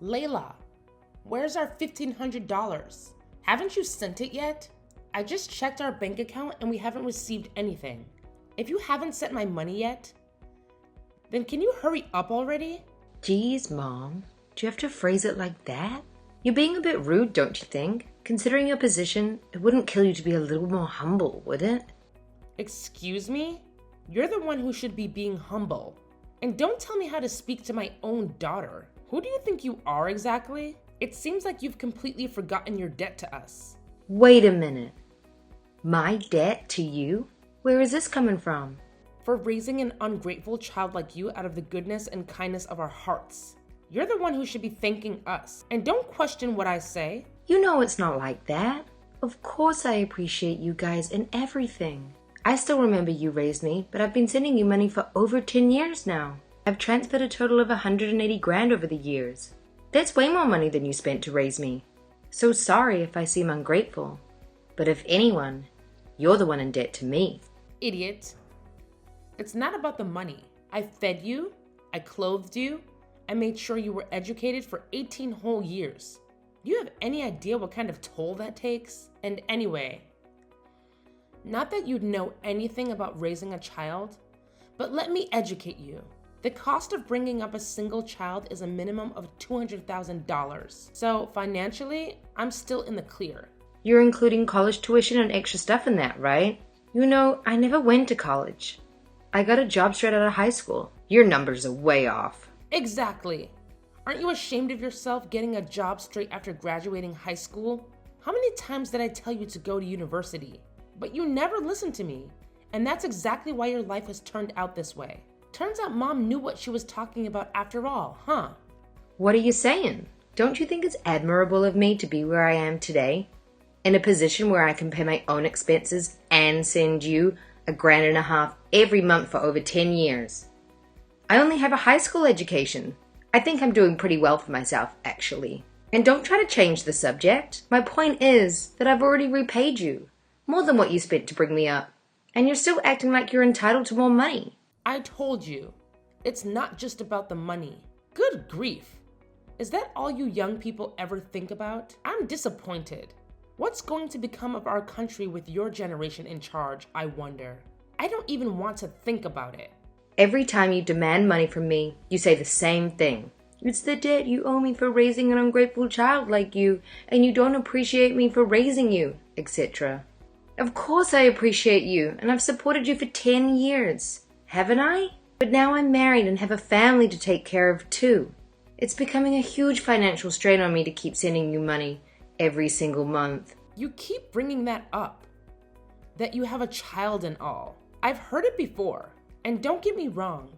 Layla, where's our $1,500? Haven't you sent it yet? I just checked our bank account and we haven't received anything. If you haven't sent my money yet, then can you hurry up already? Geez, Mom, do you have to phrase it like that? You're being a bit rude, don't you think? Considering your position, it wouldn't kill you to be a little more humble, would it? Excuse me? You're the one who should be being humble. And don't tell me how to speak to my own daughter. Who do you think you are exactly? It seems like you've completely forgotten your debt to us. Wait a minute. My debt to you? Where is this coming from? For raising an ungrateful child like you out of the goodness and kindness of our hearts. You're the one who should be thanking us. And don't question what I say. You know it's not like that. Of course I appreciate you guys and everything. I still remember you raised me, but I've been sending you money for over 10 years now. I've transferred a total of $180,000 over the years. That's way more money than you spent to raise me. So sorry if I seem ungrateful. But if anyone, you're the one in debt to me. Idiot. It's not about the money. I fed you, I clothed you, I made sure you were educated for 18 whole years. Do you have any idea what kind of toll that takes? And anyway, not that you'd know anything about raising a child, but let me educate you. The cost of bringing up a single child is a minimum of $200,000. So financially, I'm still in the clear. You're including college tuition and extra stuff in that, right? You know, I never went to college. I got a job straight out of high school. Your numbers are way off. Exactly. Aren't you ashamed of yourself getting a job straight after graduating high school? How many times did I tell you to go to university? But you never listened to me. And that's exactly why your life has turned out this way. Turns out Mom knew what she was talking about after all, huh? What are you saying? Don't you think it's admirable of me to be where I am today? In a position where I can pay my own expenses and send you $1,500 every month for over 10 years. I only have a high school education. I think I'm doing pretty well for myself, actually. And don't try to change the subject. My point is that I've already repaid you. More than what you spent to bring me up. And you're still acting like you're entitled to more money. I told you, it's not just about the money. Good grief. Is that all you young people ever think about? I'm disappointed. What's going to become of our country with your generation in charge, I wonder? I don't even want to think about it. Every time you demand money from me, you say the same thing. It's the debt you owe me for raising an ungrateful child like you, and you don't appreciate me for raising you, etc. Of course I appreciate you, and I've supported you for 10 years. Haven't I? But now I'm married and have a family to take care of too. It's becoming a huge financial strain on me to keep sending you money every single month. You keep bringing that up. That you have a child and all. I've heard it before. And don't get me wrong.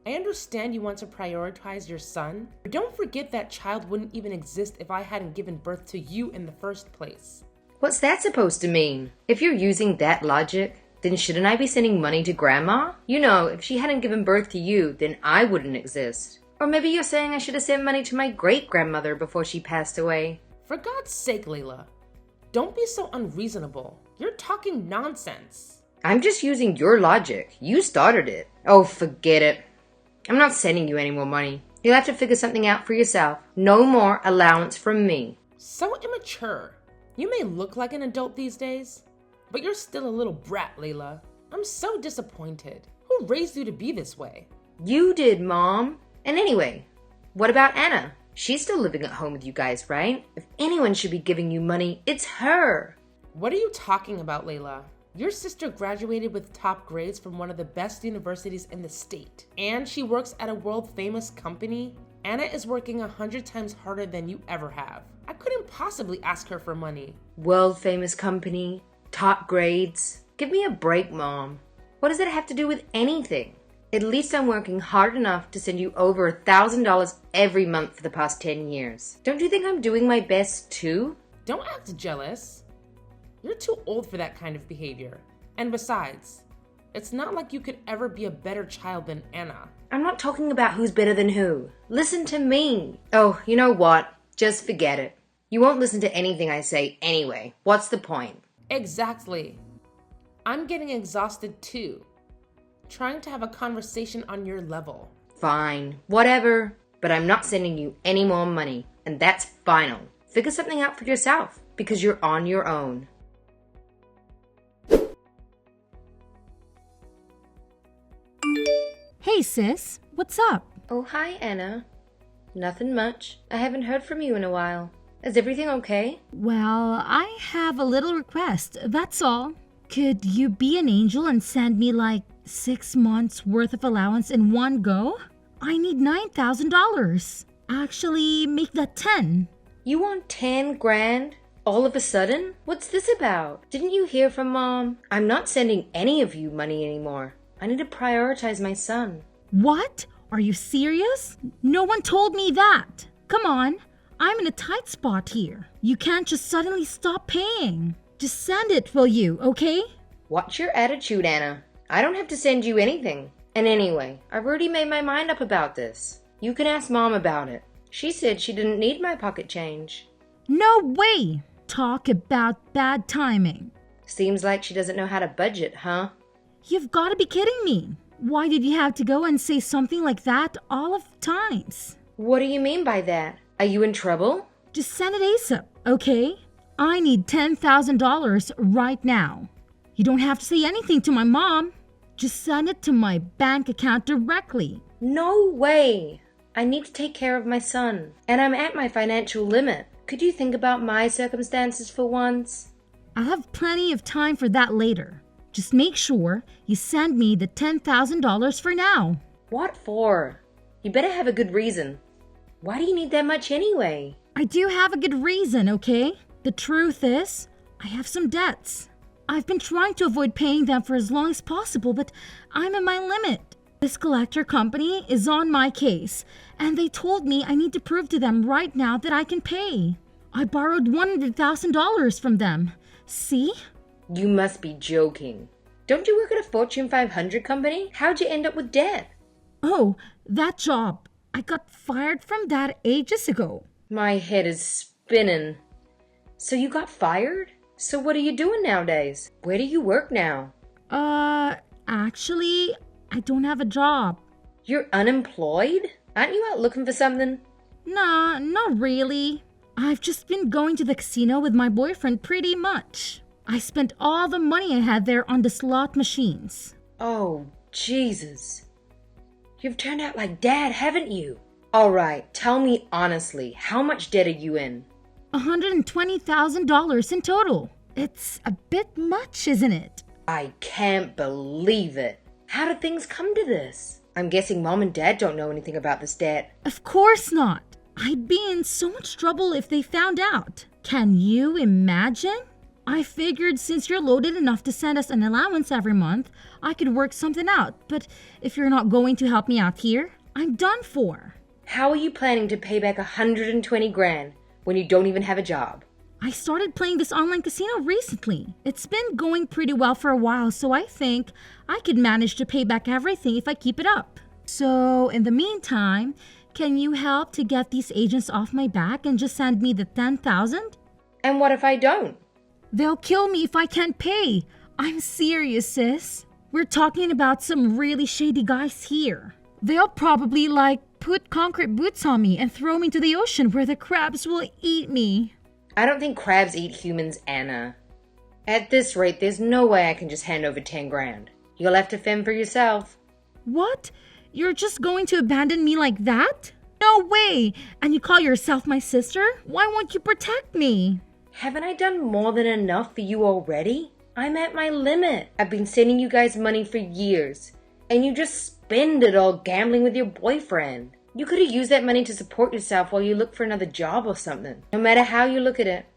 I understand you want to prioritize your son, but don't forget that child wouldn't even exist if I hadn't given birth to you in the first place. What's that supposed to mean? If you're using that logic, then shouldn't I be sending money to Grandma? You know, if she hadn't given birth to you, then I wouldn't exist. Or maybe you're saying I should have sent money to my great-grandmother before she passed away. For God's sake, Layla, don't be so unreasonable. You're talking nonsense. I'm just using your logic. You started it. Oh, forget it. I'm not sending you any more money. You'll have to figure something out for yourself. No more allowance from me. So immature. You may look like an adult these days, but you're still a little brat, Layla. I'm so disappointed. Who raised you to be this way? You did, Mom. And anyway, what about Anna? She's still living at home with you guys, right? If anyone should be giving you money, it's her. What are you talking about, Layla? Your sister graduated with top grades from one of the best universities in the state, and she works at a world-famous company. Anna is working 100 times harder than you ever have. I couldn't possibly ask her for money. World-famous company, top grades. Give me a break, Mom. What does that have to do with anything? At least I'm working hard enough to send you over $1,000 every month for the past 10 years. Don't you think I'm doing my best too? Don't act jealous. You're too old for that kind of behavior. And besides, it's not like you could ever be a better child than Anna. I'm not talking about who's better than who. Listen to me. Oh, you know what? Just forget it. You won't listen to anything I say anyway. What's the point? Exactly. I'm getting exhausted too. Trying to have a conversation on your level. Fine. Whatever. but I'm not sending you any more money, and that's final. Figure something out for yourself, because you're on your own. Hey sis, what's up? Oh, hi, Anna. Nothing much. I haven't heard from you in a while. Is everything okay? Well, I have a little request, that's all. Could you be an angel and send me like 6 months worth of allowance in one go? I need $9,000. Actually, make that 10. You want 10 grand? All of a sudden? What's this about? Didn't you hear from Mom? I'm not sending any of you money anymore. I need to prioritize my son. What? Are you serious? No one told me that. Come on, I'm in a tight spot here. You can't just suddenly stop paying. Just send it, will you, okay? What's your attitude, Anna? I don't have to send you anything. And anyway, I've already made my mind up about this. You can ask Mom about it. She said she didn't need my pocket change. No way! Talk about bad timing. Seems like she doesn't know how to budget, huh? You've got to be kidding me. Why did you have to go and say something like that all of the times? What do you mean by that? Are you in trouble? Just send it ASAP, okay? I need $10,000 right now. You don't have to say anything to my mom. Just send it to my bank account directly. No way! I need to take care of my son, and I'm at my financial limit. Could you think about my circumstances for once? I'll have plenty of time for that later. Just make sure you send me the $10,000 for now. What for? You better have a good reason. Why do you need that much anyway? I do have a good reason, okay? The truth is, I have some debts. I've been trying to avoid paying them for as long as possible, but I'm at my limit. This collector company is on my case, and they told me I need to prove to them right now that I can pay. I borrowed $100,000 from them. See? You must be joking. Don't you work at a Fortune 500 company? How'd you end up with debt? Oh, that job. I got fired from that ages ago. My head is spinning. So you got fired? So what are you doing nowadays? Where do you work now? Actually, I don't have a job. You're unemployed? Aren't you out looking for something? Nah, not really. I've just been going to the casino with my boyfriend pretty much. I spent all the money I had there on the slot machines. Oh, Jesus. You've turned out like Dad, haven't you? All right, tell me honestly, how much debt are you in? $120,000 in total. It's a bit much, isn't it? I can't believe it. How did things come to this? I'm guessing Mom and Dad don't know anything about this debt. Of course not. I'd be in so much trouble if they found out. Can you imagine? I figured since you're loaded enough to send us an allowance every month, I could work something out. But if you're not going to help me out here, I'm done for. How are you planning to pay back 120 grand when you don't even have a job? I started playing this online casino recently. It's been going pretty well for a while, so I think I could manage to pay back everything if I keep it up. So in the meantime, can you help to get these agents off my back and just send me the $10,000? And what if I don't? They'll kill me if I can't pay. I'm serious, sis. We're talking about some really shady guys here. They'll probably put concrete boots on me and throw me into the ocean where the crabs will eat me. I don't think crabs eat humans, Anna. At this rate, there's no way I can just hand over 10 grand. You'll have to fend for yourself. What? You're just going to abandon me like that? No way! And you call yourself my sister? Why won't you protect me? Haven't I done more than enough for you already? I'm at my limit. I've been sending you guys money for years, and you just spend it all gambling with your boyfriend. You could have used that money to support yourself while you look for another job or something. No matter how you look at it,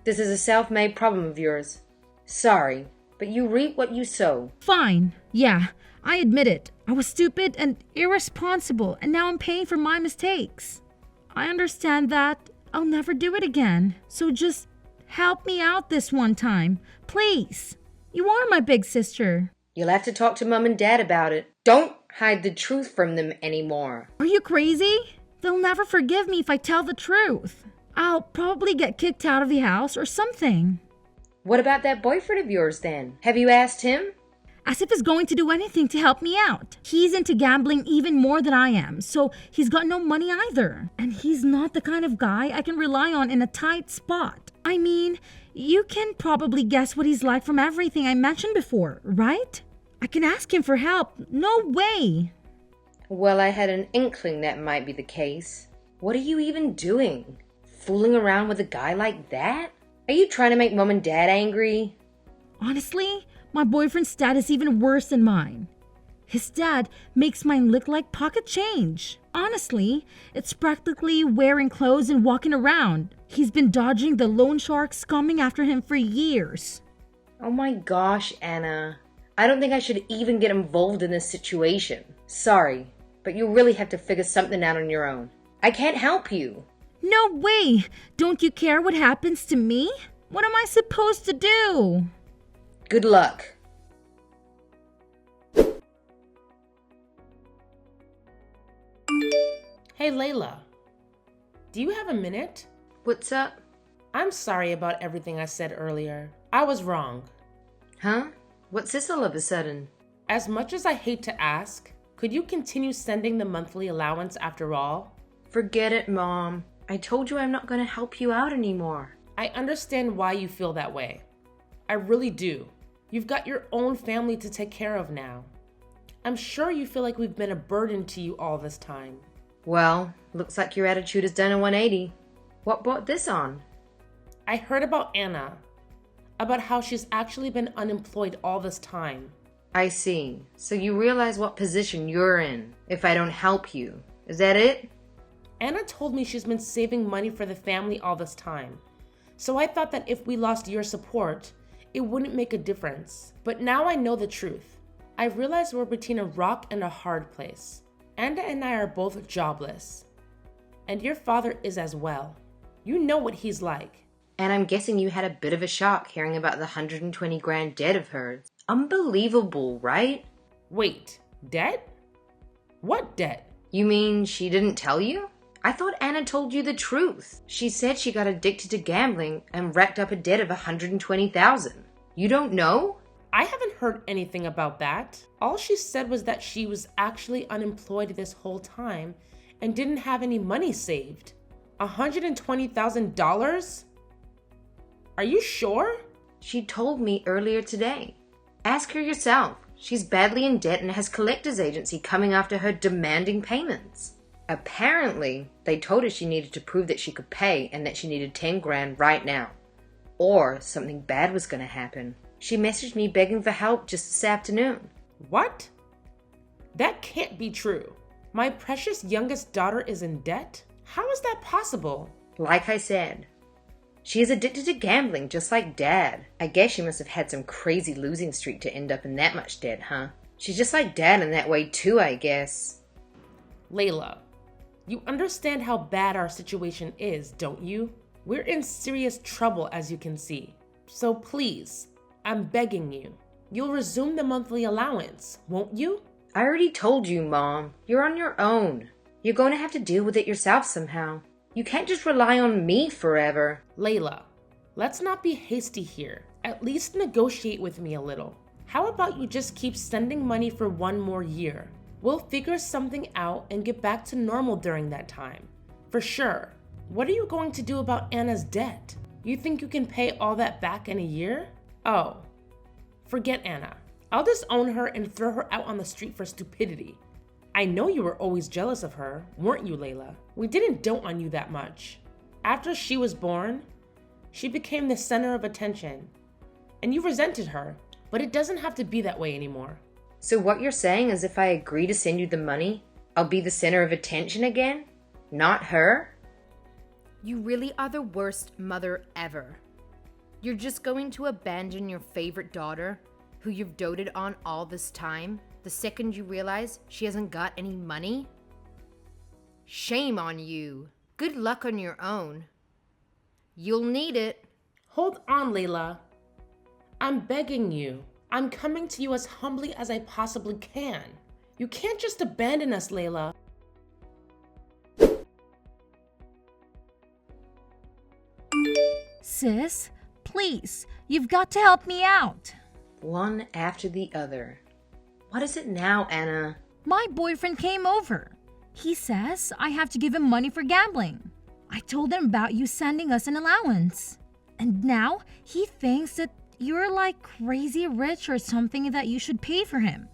this is a self-made problem of yours. Sorry, but you reap what you sow. Fine. Yeah, I admit it. I was stupid and irresponsible, and now I'm paying for my mistakes. I understand that. I'll never do it again. So just help me out this one time. Please. You are my big sister. You'll have to talk to Mom and Dad about it. Don't hide the truth from them anymore. Are you crazy? They'll never forgive me if I tell the truth. I'll probably get kicked out of the house or something. What about that boyfriend of yours then? Have you asked him? As if he's going to do anything to help me out. He's into gambling even more than I am, so he's got no money either. And he's not the kind of guy I can rely on in a tight spot. I mean, you can probably guess what he's like from everything I mentioned before, right? I can ask him for help. No way! Well, I had an inkling that might be the case. What are you even doing? Fooling around with a guy like that? Are you trying to make Mom and Dad angry? Honestly, my boyfriend's dad is even worse than mine. His dad makes mine look like pocket change. Honestly, it's practically wearing clothes and walking around. He's been dodging the loan sharks coming after him for years. Oh my gosh, Anna. I don't think I should even get involved in this situation. Sorry, but you really have to figure something out on your own. I can't help you. No way! Don't you care what happens to me? What am I supposed to do? Good luck. Hey, Layla. Do you have a minute? What's up? I'm sorry about everything I said earlier. I was wrong. Huh? What's this all of a sudden? As much as I hate to ask, could you continue sending the monthly allowance after all? Forget it, Mom. I told you I'm not going to help you out anymore. I understand why you feel that way. I really do. You've got your own family to take care of now. I'm sure you feel like we've been a burden to you all this time. Well, looks like your attitude has done a 180. What brought this on? I heard about Anna, about how she's actually been unemployed all this time. I see. So you realize what position you're in if I don't help you. Is that it? Anna told me she's been saving money for the family all this time. So I thought that if we lost your support, it wouldn't make a difference. But now I know the truth. I realize we're between a rock and a hard place. Anna and I are both jobless. And your father is as well. You know what he's like. And I'm guessing you had a bit of a shock hearing about the 120 grand debt of hers. Unbelievable, right? Wait, debt? What debt? You mean she didn't tell you? I thought Anna told you the truth. She said she got addicted to gambling and racked up a debt of $120,000. You don't know? I haven't heard anything about that. All she said was that she was actually unemployed this whole time and didn't have any money saved. $120,000? Are you sure? She told me earlier today. Ask her yourself. She's badly in debt and has collectors agency coming after her demanding payments. Apparently, they told her she needed to prove that she could pay and that she needed 10 grand right now. Or something bad was going to happen. She messaged me begging for help just this afternoon. What? That can't be true. My precious youngest daughter is in debt? How is that possible? Like I said, she is addicted to gambling just like Dad. I guess she must have had some crazy losing streak to end up in that much debt, huh? She's just like Dad in that way too, I guess. Layla, you understand how bad our situation is, don't you? We're in serious trouble, as you can see. So please, I'm begging you. You'll resume the monthly allowance, won't you? I already told you, Mom. You're on your own. You're going to have to deal with it yourself somehow. You can't just rely on me forever. Layla, let's not be hasty here. At least negotiate with me a little. How about you just keep sending money for one more year? We'll figure something out and get back to normal during that time. For sure. What are you going to do about Anna's debt? You think you can pay all that back in a year? Oh, forget Anna. I'll disown her and throw her out on the street for stupidity. I know you were always jealous of her, weren't you, Layla? We didn't dote on you that much. After she was born, she became the center of attention. And you resented her, but it doesn't have to be that way anymore. So what you're saying is if I agree to send you the money, I'll be the center of attention again? Not her? You really are the worst mother ever. You're just going to abandon your favorite daughter, who you've doted on all this time, the second you realize she hasn't got any money? Shame on you. Good luck on your own. You'll need it. Hold on, Layla. I'm begging you. I'm coming to you as humbly as I possibly can. You can't just abandon us, Layla. Sis, please, you've got to help me out. one after the other. What is it now, Anna? My boyfriend came over. He says I have to give him money for gambling. I told him about you sending us an allowance. And now he thinks that you're like crazy rich or something that you should pay for him.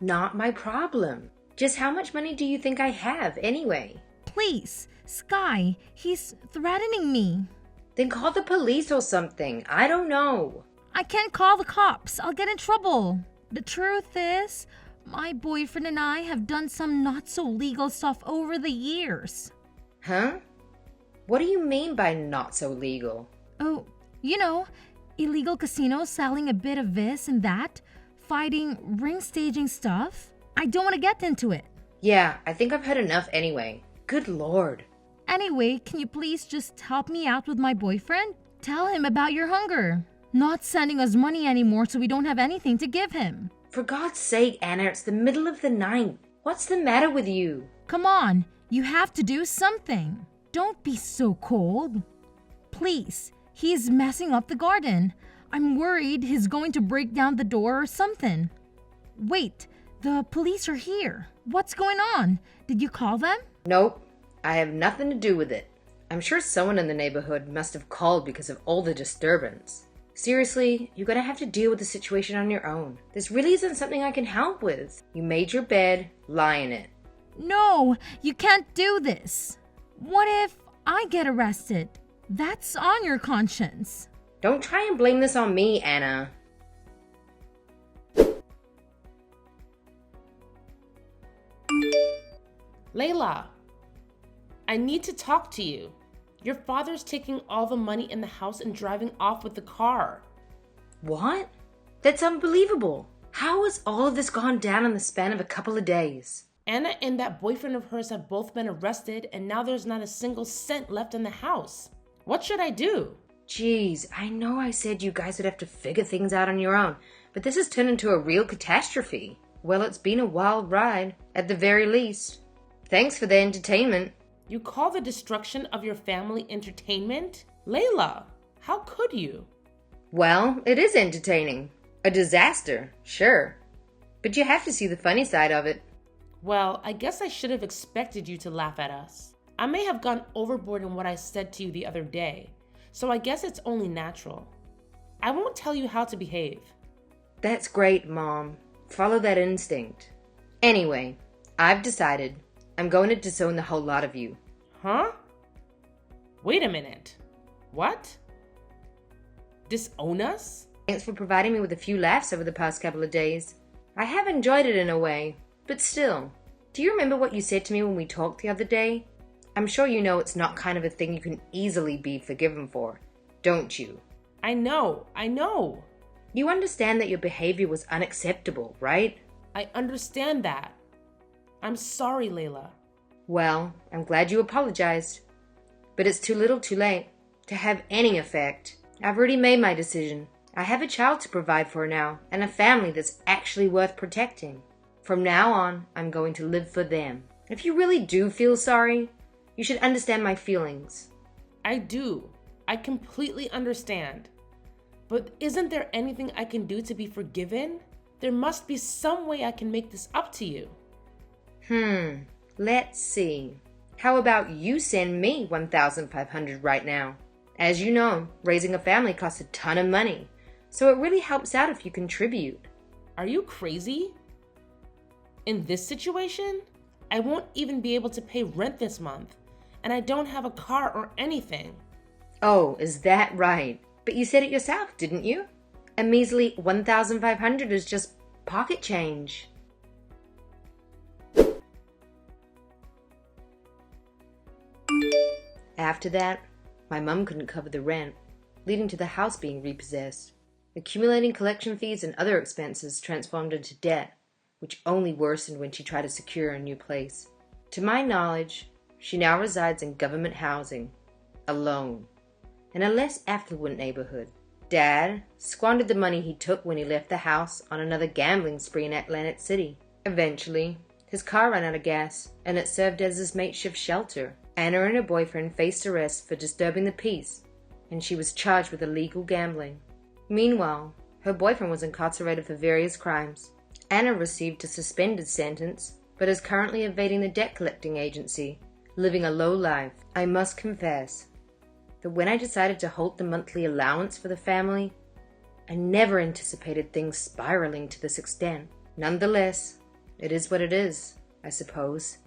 Not my problem. Just how much money do you think I have anyway? Please, Sky, he's threatening me. Then call the police or something. I don't know. I can't call the cops. I'll get in trouble. The truth is, my boyfriend and I have done some not so legal stuff over the years. Huh? What do you mean by not so legal? Oh, you know, illegal casinos selling a bit of this and that, fighting, ring staging stuff. I don't want to get into it. Yeah, I think I've had enough anyway. Good Lord. Anyway, can you please just help me out with my boyfriend? Tell him about your hunger. Not sending us money anymore so we don't have anything to give him. For God's sake, Anna, it's the middle of the night. What's the matter with you? Come on, you have to do something. Don't be so cold. Please, he is messing up the garden. I'm worried he's going to break down the door or something. Wait, the police are here. What's going on? Did you call them? Nope, I have nothing to do with it. I'm sure someone in the neighborhood must have called because of all the disturbance. Seriously, you're gonna have to deal with the situation on your own. This really isn't something I can help with. You made your bed, lie in it. No, you can't do this. What if I get arrested? That's on your conscience. Don't try and blame this on me, Anna. Layla, I need to talk to you. Your father's taking all the money in the house and driving off with the car. What? That's unbelievable. How has all of this gone down in the span of a couple of days? Anna and that boyfriend of hers have both been arrested, and now there's not a single cent left in the house. What should I do? Jeez, I know I said you guys would have to figure things out on your own, but this has turned into a real catastrophe. Well, it's been a wild ride, at the very least. Thanks for the entertainment. You call the destruction of your family entertainment? Layla, how could you? Well, it is entertaining. A disaster, sure. But you have to see the funny side of it. Well, I guess I should have expected you to laugh at us. I may have gone overboard in what I said to you the other day, so I guess it's only natural. I won't tell you how to behave. That's great, Mom. Follow that instinct. Anyway, I've decided I'm going to disown the whole lot of you. Huh? Wait a minute. What? Disown us? Thanks for providing me with a few laughs over the past couple of days. I have enjoyed it in a way, but still. Do you remember what you said to me when we talked the other day? I'm sure you know it's not kind of a thing you can easily be forgiven for, don't you? I know. You understand that your behavior was unacceptable, right? I understand that. I'm sorry, Layla. Well, I'm glad you apologized. But it's too little too late to have any effect. I've already made my decision. I have a child to provide for now, and a family that's actually worth protecting. From now on, I'm going to live for them. If you really do feel sorry, you should understand my feelings. I do. I completely understand. But isn't there anything I can do to be forgiven? There must be some way I can make this up to you. Let's see. How about you send me $1,500 right now? As you know, raising a family costs a ton of money, so it really helps out if you contribute. Are you crazy? In this situation, I won't even be able to pay rent this month, and I don't have a car or anything. Oh, is that right? But you said it yourself, didn't you? A measly $1,500 is just pocket change. After that, my mum couldn't cover the rent, leading to the house being repossessed. Accumulating collection fees and other expenses transformed into debt, which only worsened when she tried to secure a new place. To my knowledge, she now resides in government housing, alone, in a less affluent neighborhood. Dad squandered the money he took when he left the house on another gambling spree in Atlantic City. Eventually, his car ran out of gas, and it served as his makeshift shelter. Anna and her boyfriend faced arrest for disturbing the peace, and she was charged with illegal gambling. Meanwhile, Her boyfriend was incarcerated for various crimes. Anna received a suspended sentence, but is currently evading the debt collecting agency, living a low life. I must confess that when I decided to halt the monthly allowance for the family, I never anticipated things spiraling to this extent. Nonetheless, it is what it is, I suppose.